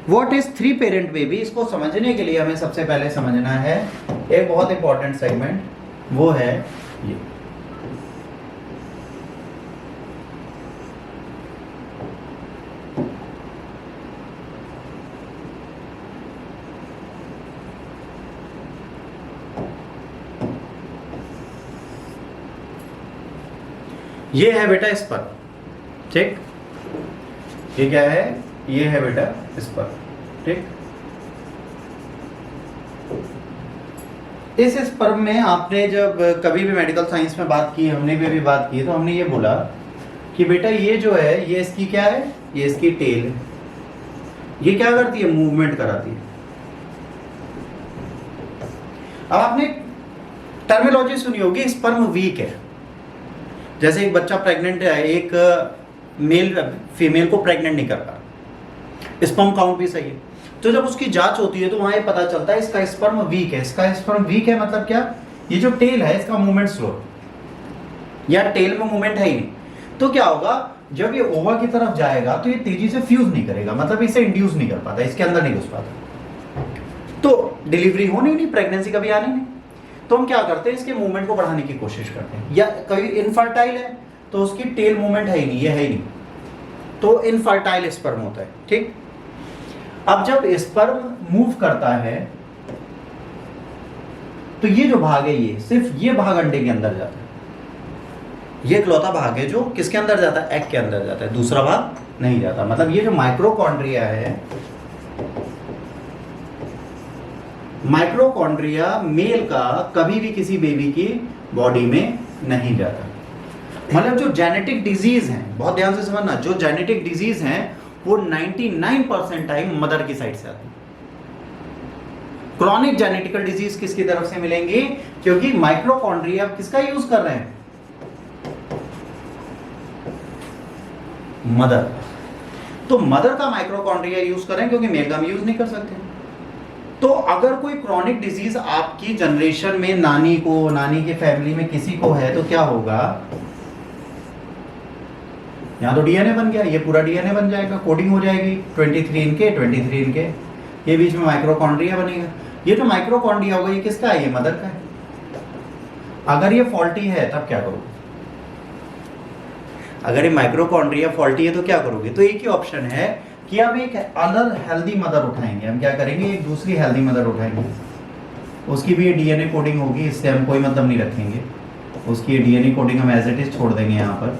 What is three parent baby, इसको समझने के लिए हमें सबसे पहले समझना है एक बहुत इंपॉर्टेंट सेगमेंट, वो है ये है बेटा स्पर्म, ठीक, ये क्या है, ये है बेटा स्पर्म, ठीक। इस स्पर्म में आपने जब कभी भी मेडिकल साइंस में बात की, हमने भी अभी बात की, तो हमने ये बोला कि बेटा ये जो है ये इसकी क्या है, ये इसकी टेल है, ये क्या करती है, मूवमेंट कराती है। अब आपने टर्मिनोलॉजी सुनी होगी, स्पर्म वीक है। जैसे एक बच्चा प्रेग्नेंट है, एक मेल फीमेल को प्रेग्नेंट नहीं कर पा, स्पर्म काउंट भी सही है, तो जब उसकी जांच होती है तो वहां ये पता चलता है इसका स्पर्म वीक है। इसका स्पर्म वीक है मतलब क्या, ये जो टेल है इसका मूवमेंट स्लो, या टेल में मूवमेंट है ही नहीं, तो क्या होगा, जब ये ओवा की तरफ जाएगा तो ये तेजी से फ्यूज नहीं करेगा, मतलब इसे इंड्यूस नहीं कर पाता, इसके अंदर नहीं घुस पाता, तो डिलीवरी होनी नहीं, प्रेगनेंसी कभी आनी नहीं। तो हम क्या करते हैं, इसके मूवमेंट को बढ़ाने की कोशिश करते हैं। या कभी इनफर्टाइल है तो उसकी टेल मूवमेंट है ही नहीं, ये है ही नहीं, तो इनफर्टाइल स्पर्म होता है, ठीक। अब जब स्पर्म मूव करता है तो ये जो भाग है, ये सिर्फ ये भाग अंडे के अंदर जाता है, ये इकलौता भाग है जो किसके अंदर जाता है, एग के अंदर जाता है, दूसरा भाग नहीं जाता। मतलब ये जो माइक्रोकॉन्ड्रिया है, माइक्रोकॉन्ड्रिया मेल का कभी भी किसी बेबी की बॉडी में नहीं जाता। मतलब जो जेनेटिक डिजीज हैं, बहुत ध्यान से समझना, जो जेनेटिक डिजीज हैं वो 99% टाइम मदर की साइड से आती है। क्रॉनिक जेनेटिकल डिजीज किसकी तरफ से मिलेंगी, क्योंकि माइक्रोकॉन्ड्रिया किसका यूज कर रहे हैं, मदर। तो मदर का माइक्रोकॉन्ड्रिया यूज करें, क्योंकि मेल का हम यूज नहीं कर सकते। तो अगर कोई क्रॉनिक डिजीज आपकी जनरेशन में नानी को, नानी के फैमिली में किसी को है, तो क्या होगा, यहां तो डीएनए बन गया, ये पूरा डीएनए बन जाएगा, कोडिंग हो जाएगी 23 इनके 23 इनके, ये बीच में माइक्रोकॉन्ड्रिया बनेगा। ये जो माइक्रोकॉन्ड्रिया होगा ये किसका है, ये मदर का है। अगर ये फॉल्टी है तब क्या करोगे, अगर ये माइक्रोकॉन्ड्रिया फॉल्टी है तो क्या करोगे, तो एक ही ऑप्शन है कि हम एक अदर हेल्दी मदर उठाएंगे। हम क्या करेंगे, एक दूसरी हेल्दी मदर उठाएंगे, उसकी भी ये डीएनए कोडिंग होगी, इससे हम कोई मतलब नहीं रखेंगे, उसकी ये डीएनए कोडिंग हम एज इट इज छोड़ देंगे। यहाँ पर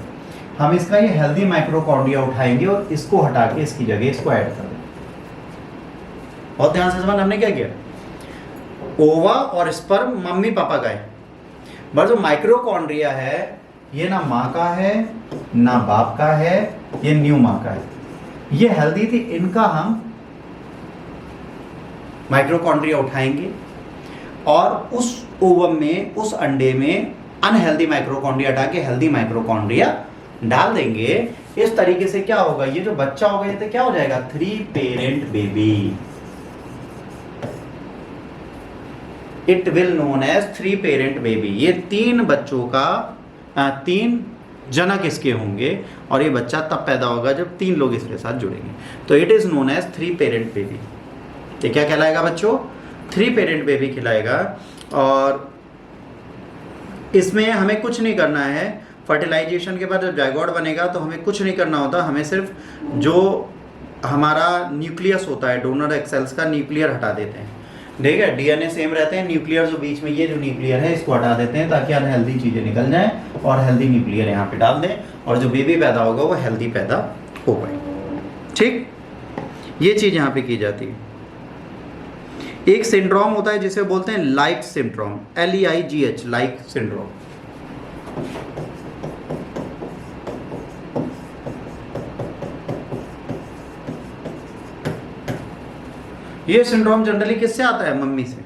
हम इसका ये हेल्दी माइक्रोकॉन्ड्रिया उठाएंगे और इसको हटा के इसकी जगह इसको ऐड कर देंगे। बहुत ध्यान से समझ, हमने क्या किया, ओवा और स्पर्म मम्मी पापा का है, बस जो माइक्रोकॉन्ड्रिया है ये ना माँ का है ना बाप का है, ये न्यू माँ का है, ये हेल्दी थी, इनका हम माइक्रोकॉन्ड्रिया उठाएंगे और उस ओवम में, उस अंडे में अनहेल्दी माइक्रोकॉन्ड्रिया हटा के हेल्दी माइक्रोकॉन्ड्रिया डाल देंगे। इस तरीके से क्या होगा, ये जो बच्चा होगा ये तो क्या हो जाएगा, 3 parent baby. It will known as 3 parent baby. ये 3 बच्चों का 3 जनक इसके होंगे और ये बच्चा तब पैदा होगा जब 3 लोग इसके साथ जुड़ेंगे। तो it is known as 3 parent baby. ये क्या कहलाएगा बच्चों, 3 पेरेंट बेबी कहलाएगा। और इसमें हमें कुछ नहीं करना है, फर्टिलाइजेशन के बाद जब जायगोट बनेगा तो हमें कुछ नहीं करना होता, हमें सिर्फ जो हमारा न्यूक्लियस होता है, डोनर एग सेल्स का न्यूक्लियर हटा देते हैं, ठीक है। डीएनए सेम रहते हैं, न्यूक्लियर जो बीच में ये जो न्यूक्लियर है इसको हटा देते हैं ताकि अनहेल्दी चीजें निकल जाएं और हेल्दी न्यूक्लियर यहाँ पे डाल दें और जो बेबी पैदा होगा वो हेल्दी पैदा हो पाए, ठीक। ये चीज यहाँ पे की जाती है। एक सिंड्रोम होता है जिसे बोलते हैं like syndrome, LEIGH, like syndrome. ये सिंड्रोम जनरली किससे आता है, मम्मी से।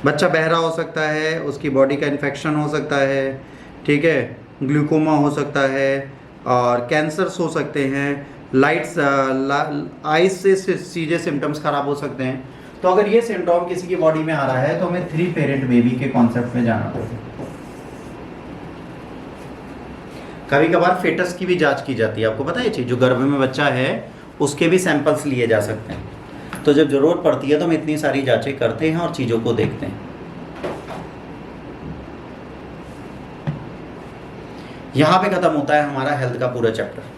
बच्चा बहरा हो सकता है, उसकी बॉडी का इन्फेक्शन हो सकता है, ठीक है, ग्लूकोमा हो सकता है और कैंसर्स हो सकते हैं, लाइट्स आइज से सीधे सिम्टम्स खराब हो सकते हैं। तो अगर ये सिंड्रोम किसी की बॉडी में आ रहा है तो हमें 3 पेरेंट बेबी के कॉन्सेप्ट में जाना पड़ेगा। कभी कभार फेटस की भी जांच की जाती है, आपको पता है ये चीज़, जो गर्भ में बच्चा है उसके भी सैंपल्स लिए जा सकते हैं। तो जब ज़रूरत पड़ती है तो हम इतनी सारी जांचें करते हैं और चीज़ों को देखते हैं। यहाँ पे ख़त्म होता है हमारा हेल्थ का पूरा चैप्टर।